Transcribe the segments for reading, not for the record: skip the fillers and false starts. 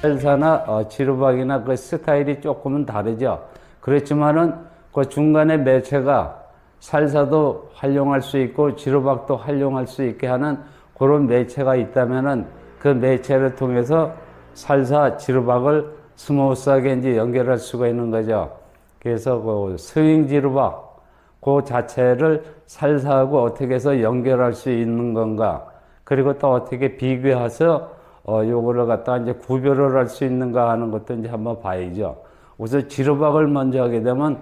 살사나 지루박이나 그 스타일이 조금은 다르죠. 그렇지만은 그 중간에 매체가 살사도 활용할 수 있고 지루박도 활용할 수 있게 하는 그런 매체가 있다면은 그 매체를 통해서 살사, 지루박을 스무스하게 이제 연결할 수가 있는 거죠. 그래서 그 스윙 지루박 그 자체를 살사하고 어떻게 해서 연결할 수 있는 건가, 그리고 또 어떻게 비교해서 요거를 갖다 이제 구별을 할 수 있는가 하는 것도 이제 한번 봐야죠. 우선 지루박을 먼저 하게 되면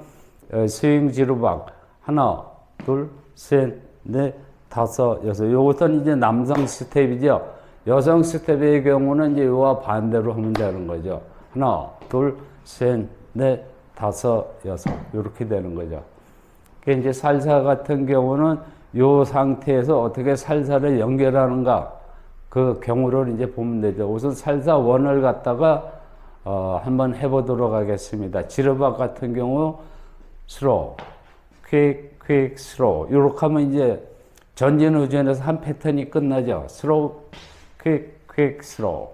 스윙 지루박 하나, 둘, 셋, 넷, 다섯, 여섯. 요것은 이제 남성 스텝이죠. 여성 스텝의 경우는 이제 요와 반대로 하면 되는 거죠. 하나, 둘, 셋, 넷, 다섯, 여섯. 요렇게 되는 거죠. 이제 살사 같은 경우는 요 상태에서 어떻게 살사를 연결하는가, 그 경우를 이제 보면 되죠. 우선 살사 원을 갖다가 한번 해보도록 하겠습니다. 지루박 같은 경우 스로우, 퀵, 퀵, 스로우 이렇게 하면 이제 전진 후진에서 한 패턴이 끝나죠. 스로우, 퀵, 퀵, 스로우.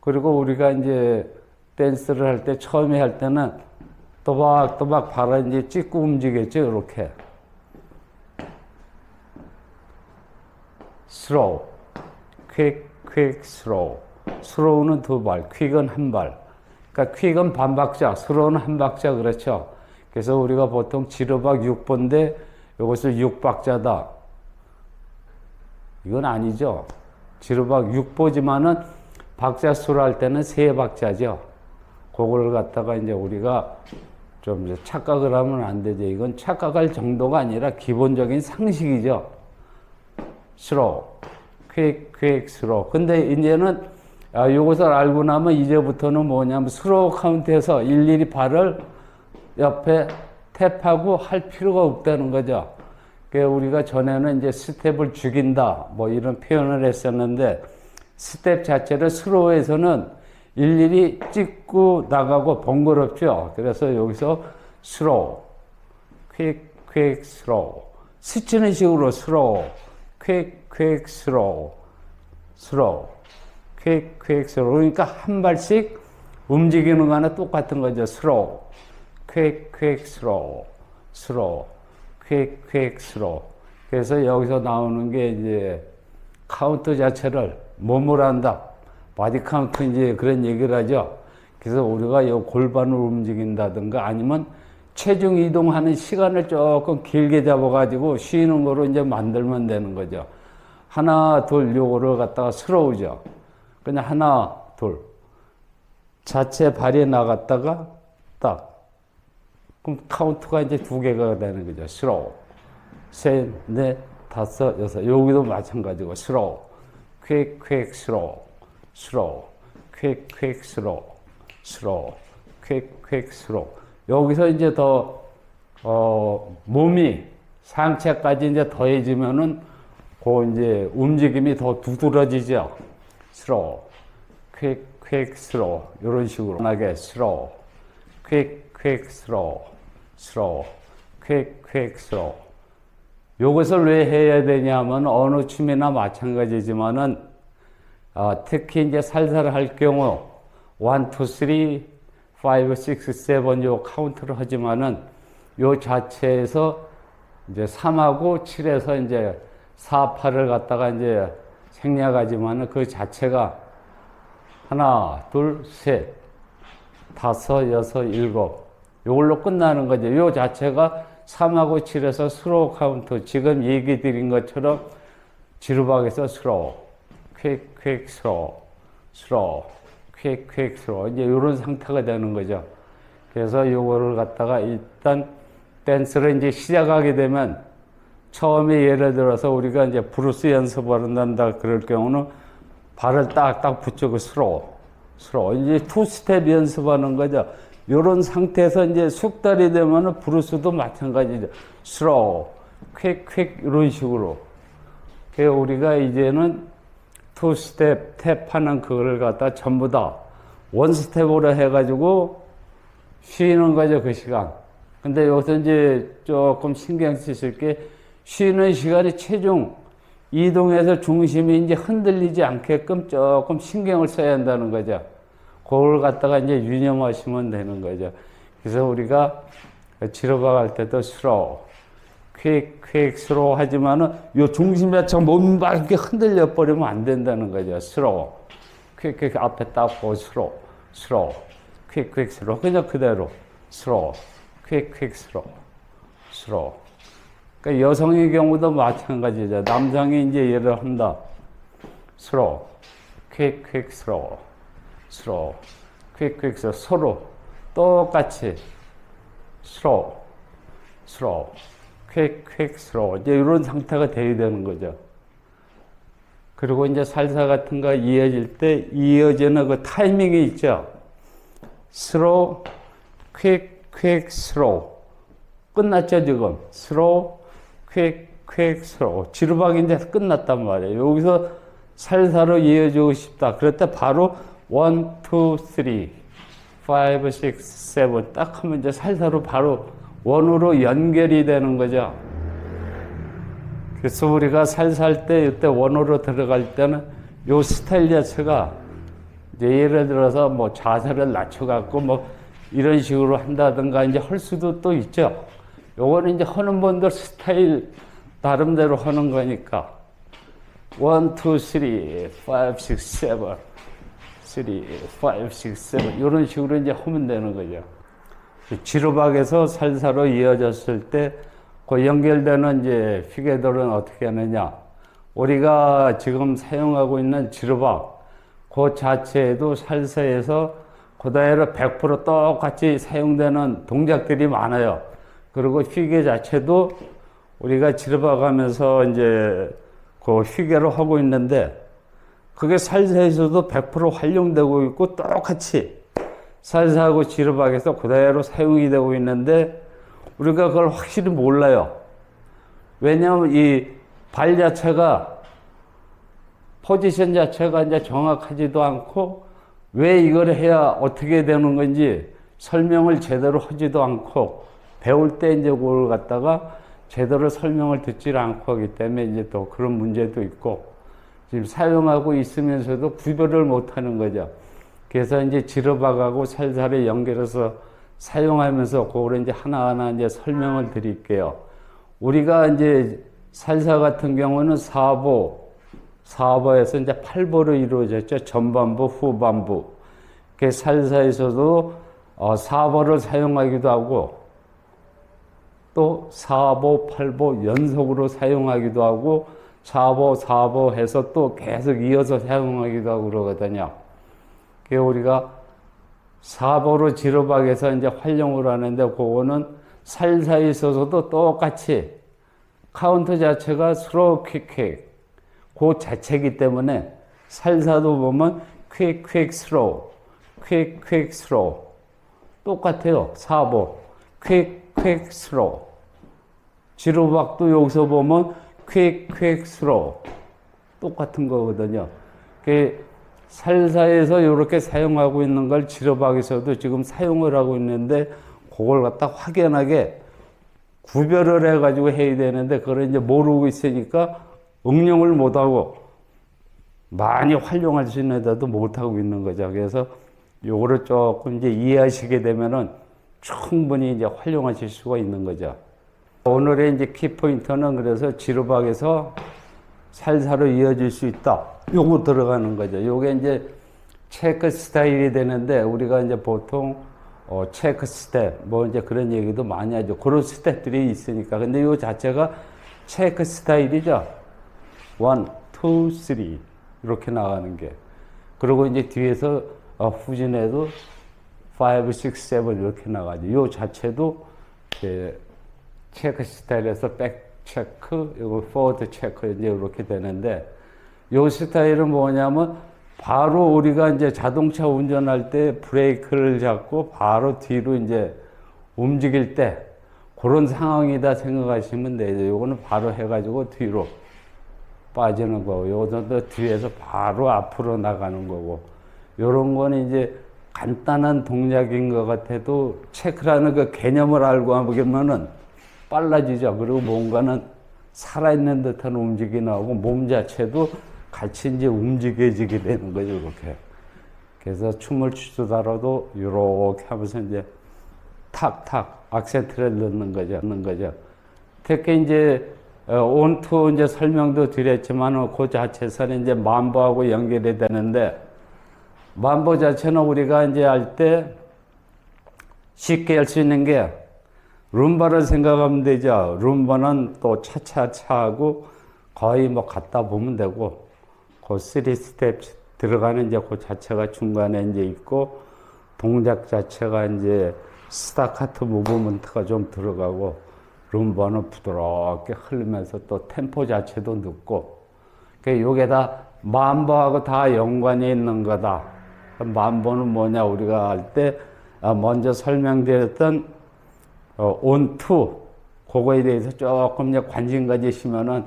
그리고 우리가 이제 댄스를 할 때 처음에 할 때는 또박또박 발을 이제 찍고 움직였죠. 이렇게 스로우, 퀵, 퀵, 스로우. 스로우는 두 발, 퀵은 한 발. 그러니까 퀵은 반 박자, 스로우는 한 박자. 그렇죠. 그래서 우리가 보통 지루박 6번인데 이것을 6박자다. 이건 아니죠. 지루박 6보지만은 박자 수를 할 때는 3박자죠. 그걸 갖다가 이제 우리가 좀 이제 착각을 하면 안 되죠. 이건 착각할 정도가 아니라 기본적인 상식이죠. 스로우, 퀵, 퀵, 스로우. 근데 이제는 이것을 알고 나면 이제부터는 뭐냐면 스로우 카운트에서 일일이 발을 옆에 탭하고 할 필요가 없다는 거죠. 그러니까 우리가 전에는 이제 스텝을 죽인다 뭐 이런 표현을 했었는데, 스텝 자체를 스로우에서는 일일이 찍고 나가고 번거롭죠. 그래서 여기서 스로우, 퀵, 퀵, 스로우. 스치는 식으로 스로우, 퀵, 퀵, 스로우, 스로우, 퀵, 퀵, 스로우. 그러니까 한 발씩 움직이는 거나 똑같은 거죠. 스로우, 퀵, 퀵, 스로우, 스로우, 퀵, 퀵, 스로우. 그래서 여기서 나오는 게 이제 카운트 자체를 몸으로 한다. 바디 카운트 이제 그런 얘기를 하죠. 그래서 우리가 이 골반을 움직인다든가 아니면 체중 이동하는 시간을 조금 길게 잡아가지고 쉬는 거로 이제 만들면 되는 거죠. 하나, 둘, 요거를 갖다가 스로우죠. 그냥 하나, 둘. 자체 발이 나갔다가 딱. 그럼 카운트가 이제 2개가 되는 거죠. 스로우. 셋, 넷, 다섯, 여섯. 여기도 마찬가지고 스로우. 퀵, 퀵, 스로우. 스로우. 퀵, 퀵, 스로우. 스로우. 퀵, 퀵, 스로우. 여기서 이제 더 몸이 상체까지 이제 더해지면은 그 이제 움직임이 더 두드러지죠. 스로우, 퀵, 퀵, 스로우. 이런 식으로 편하게 스로우, 퀵, 퀵, 스로우, 스로우, 퀵, 퀵, 스로우. 이것을 왜 해야 되냐면 어느 춤이나 마찬가지지만은 특히 이제 살사를 할 경우 1, 2, 3, 5, 6, 7 요 카운트를 하지만은 요 자체에서 이제 3하고 7에서 이제 4, 8을 갖다가 이제 생략하지만은 그 자체가 하나, 둘, 셋, 다섯, 여섯, 일곱 요걸로 끝나는 거죠. 요 자체가 3하고 7에서 스로우 카운트, 지금 얘기 드린 것처럼 지루박에서 스로우, 퀵, 퀵, 스로우, 스로우, 퀵, 퀵, 스로우 이제 이런 상태가 되는 거죠. 그래서 요거를 갖다가 일단 댄스를 이제 시작하게 되면 처음에 예를 들어서 우리가 이제 브루스 연습을 한다 그럴 경우는 발을 딱딱 붙이고 스로우, 스로우. 이제 투 스텝 연습하는 거죠. 요런 상태에서 이제 숙달이 되면은 브루스도 마찬가지죠. 스로우, 퀵, 퀵 이런 식으로. 그래서 우리가 이제는 투 스텝 탭하는 그걸 갖다 전부 다 원 스텝으로 해가지고 쉬는 거죠, 그 시간. 근데 여기서 이제 조금 신경 쓰실 게 쉬는 시간에 체중 이동해서 중심이 이제 흔들리지 않게끔 조금 신경을 써야 한다는 거죠. 그걸 갖다가 이제 유념하시면 되는 거죠. 그래서 우리가 지르박 할 때도 slow, quick, slow 하지만은 요 중심 자체가 몸막 이렇게 흔들려 버리면 안 된다는 거죠. slow, quick 앞에 딱 보고 slow, quick, slow. 그냥 그대로 slow, quick, slow. 그러니까 여성의 경우도 마찬가지죠. 남성이 이제 예를 한다. slow, quick, slow. quick, slow. 서로 똑같이 slow, quick, slow. 이제 이런 상태가 돼야 되는 거죠. 그리고 이제 살사 같은 거 이어질 때 이어지는 그 타이밍이 있죠. slow, quick, slow. 끝났죠, 지금. slow, quick, slow. 지르박이 이제 끝났단 말이에요. 여기서 살사로 이어주고 싶다. 그럴 때 바로 1, 2, 3, 5, 6, 7 딱 하면 이제 살사로 바로 원으로 연결이 되는 거죠. 그래서 우리가 살살 때 이때 원으로 들어갈 때는 요 스타일 자체가 이제 예를 들어서 뭐 자세를 낮춰갖고 뭐 이런 식으로 한다든가 이제 할 수도 또 있죠. 요거는 이제 하는 분들 스타일 나름대로 하는 거니까 1, 2, 3, 5, 6, 7 3, 5, 6, 7 이런 식으로 이제 하면 되는 거죠. 지르박에서 살사로 이어졌을 때 그 연결되는 이제 피게돌은 어떻게 하느냐. 우리가 지금 사용하고 있는 지르박 그 자체에도 살사에서 그대로 100% 똑같이 사용되는 동작들이 많아요. 그리고 휘게 자체도 우리가 지르박 하면서 이제 그 휘게로 하고 있는데 그게 살사에서도 100% 활용되고 있고 똑같이 살사하고 지르박에서 그대로 사용이 되고 있는데 우리가 그걸 확실히 몰라요. 왜냐하면 이 발 자체가 포지션 자체가 이제 정확하지도 않고 왜 이걸 해야 어떻게 되는 건지 설명을 제대로 하지도 않고 배울 때 이제 그걸 갖다가 제대로 설명을 듣지 않고 하기 때문에 이제 또 그런 문제도 있고 지금 사용하고 있으면서도 구별을 못 하는 거죠. 그래서 이제 지르박하고 살사를 연결해서 사용하면서 그걸 이제 하나하나 이제 설명을 드릴게요. 우리가 이제 살사 같은 경우는 사보에서 이제 8보로 이루어졌죠. 전반부, 후반부. 그 살사에서도 4보를 사용하기도 하고 또 4보, 8보 연속으로 사용하기도 하고 4보 해서 또 계속 이어서 사용하기도 하고 그러거든요. 그래서 우리가 4보로 지르박에서 이제 활용을 하는데 그거는 살사에 있어서도 똑같이 카운트 자체가 스로우 퀵 그 자체이기 때문에 살사도 보면 퀵 스로우 똑같아요. 4보 퀵 스로우 지르박도 여기서 보면 퀵 스로우 똑같은 거거든요. 살사에서 이렇게 사용하고 있는 걸 지르박에서도 지금 사용을 하고 있는데 그걸 갖다 확연하게 구별을 해가지고 해야 되는데 그걸 이제 모르고 있으니까 응용을 못하고 많이 활용할 수 있는데도 못하고 있는 거죠. 그래서 요거를 조금 이제 이해하시게 되면은 충분히 이제 활용하실 수가 있는 거죠. 오늘의 이제 키포인트는 그래서 지르박에서 살사로 이어질 수 있다. 요거 들어가는 거죠. 요게 이제 체크 스타일이 되는데 우리가 이제 보통 체크 스텝 뭐 이제 그런 얘기도 많이 하죠. 그런 스텝들이 있으니까. 근데 요 자체가 체크 스타일이죠. 1, 2, 3 이렇게 나가는 게. 그리고 이제 뒤에서 후진해도 5, 6, 7 이렇게 나가죠. 요 자체도 체크 스타일에서 백 체크, 이거 포워드 체크 이제 이렇게 되는데 요 스타일은 뭐냐면 바로 우리가 이제 자동차 운전할 때 브레이크를 잡고 바로 뒤로 이제 움직일 때 그런 상황이다 생각하시면 돼요. 요거는 바로 해가지고 뒤로 빠지는 거고, 요것도 뒤에서 바로 앞으로 나가는 거고, 요런 거는 이제 간단한 동작인 것 같아도 체크라는 그 개념을 알고 보면은 빨라지죠. 그리고 뭔가는 살아있는 듯한 움직임이 나오고 몸 자체도 같이 이제 움직여지게 되는 거죠, 이렇게. 그래서 춤을 추더라도 이렇게 하면서 이제 탁탁 악센트를 넣는 거죠. 특히 이제 온투 이제 설명도 드렸지만 그 자체에서는 이제 만보하고 연결이 되는데 만보 자체는 우리가 이제 할 때 쉽게 할 수 있는 게 룸바를 생각하면 되죠. 룸바는 또 차차차하고 거의 뭐 갖다 보면 되고 그 3스텝 들어가는 이제 그 자체가 중간에 이제 있고 동작 자체가 이제 스타카토 무브먼트가 좀 들어가고 룸바는 부드럽게 흐르면서 또 템포 자체도 늦고 그러니까 요게 다 만보하고 다 연관이 있는 거다. 만보는 뭐냐 우리가 할 때 먼저 설명드렸던 온투 그거에 대해서 조금 이제 관심 가지시면은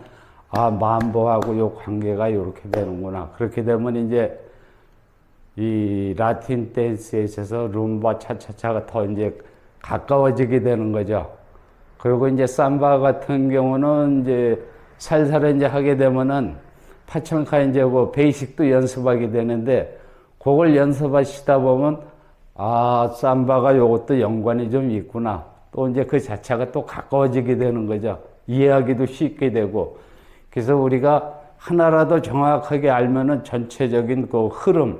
만보하고 요 관계가 이렇게 되는구나. 그렇게 되면 이제 이 라틴 댄스에 있어서 룸바 차차차가 더 이제 가까워지게 되는 거죠. 그리고 이제 삼바 같은 경우는 이제 살살을 이제 하게 되면은 파창카 이제 그 베이식도 연습하게 되는데 그걸 연습하시다 보면 삼바가 요것도 연관이 좀 있구나. 또 이제 그 자체가 또 가까워지게 되는 거죠. 이해하기도 쉽게 되고. 그래서 우리가 하나라도 정확하게 알면은 전체적인 그 흐름,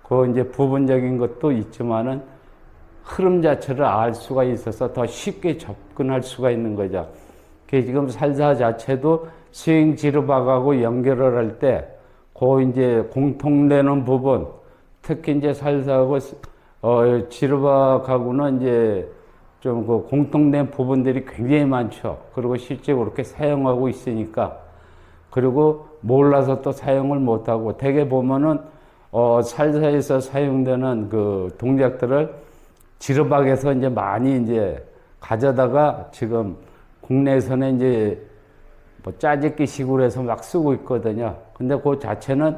그 이제 부분적인 것도 있지만은 흐름 자체를 알 수가 있어서 더 쉽게 접근할 수가 있는 거죠. 그 지금 살사 자체도 스윙 지르박하고 연결을 할 때, 그 이제 공통되는 부분, 특히 이제 살사하고 지르박하고는 이제 좀 그 공통된 부분들이 굉장히 많죠. 그리고 실제 그렇게 사용하고 있으니까. 그리고 몰라서 또 사용을 못하고, 대개 보면은, 살사에서 사용되는 그 동작들을 지르박에서 이제 많이 이제 가져다가 지금 국내에서는 이제 뭐 짜집기 식으로 해서 막 쓰고 있거든요. 근데 그 자체는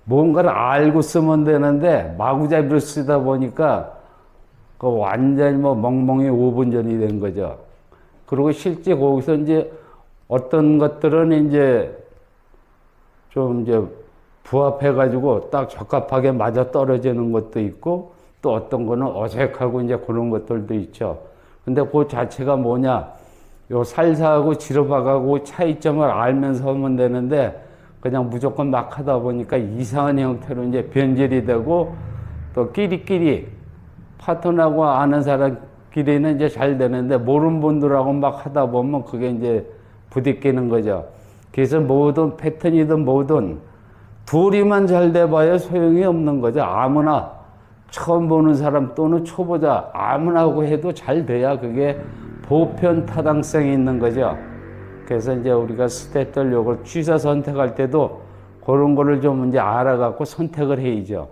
뭔가를 알고 쓰면 되는데 마구잡이로 쓰다 보니까 그 완전히 뭐 멍멍이 5분 전이 된 거죠. 그리고 실제 거기서 이제 어떤 것들은 이제 좀 이제 부합해가지고 딱 적합하게 맞아 떨어지는 것도 있고 또 어떤 거는 어색하고 이제 그런 것들도 있죠. 근데 그 자체가 뭐냐. 요 살사하고 지르박하고 차이점을 알면서 하면 되는데 그냥 무조건 막 하다 보니까 이상한 형태로 이제 변질이 되고 또 끼리끼리 파트너하고 아는 사람끼리는 이제 잘 되는데 모르는 분들하고 막 하다 보면 그게 이제 부딪히는 거죠. 그래서 뭐든 패턴이든 뭐든 둘이만 잘 돼봐야 소용이 없는 거죠. 아무나 처음 보는 사람 또는 초보자 아무나 하고 해도 잘 돼야 그게 보편 타당성이 있는 거죠. 그래서 이제 우리가 스텝들 요걸 취사 선택할 때도 그런 거를 좀 이제 알아갖고 선택을 해야죠.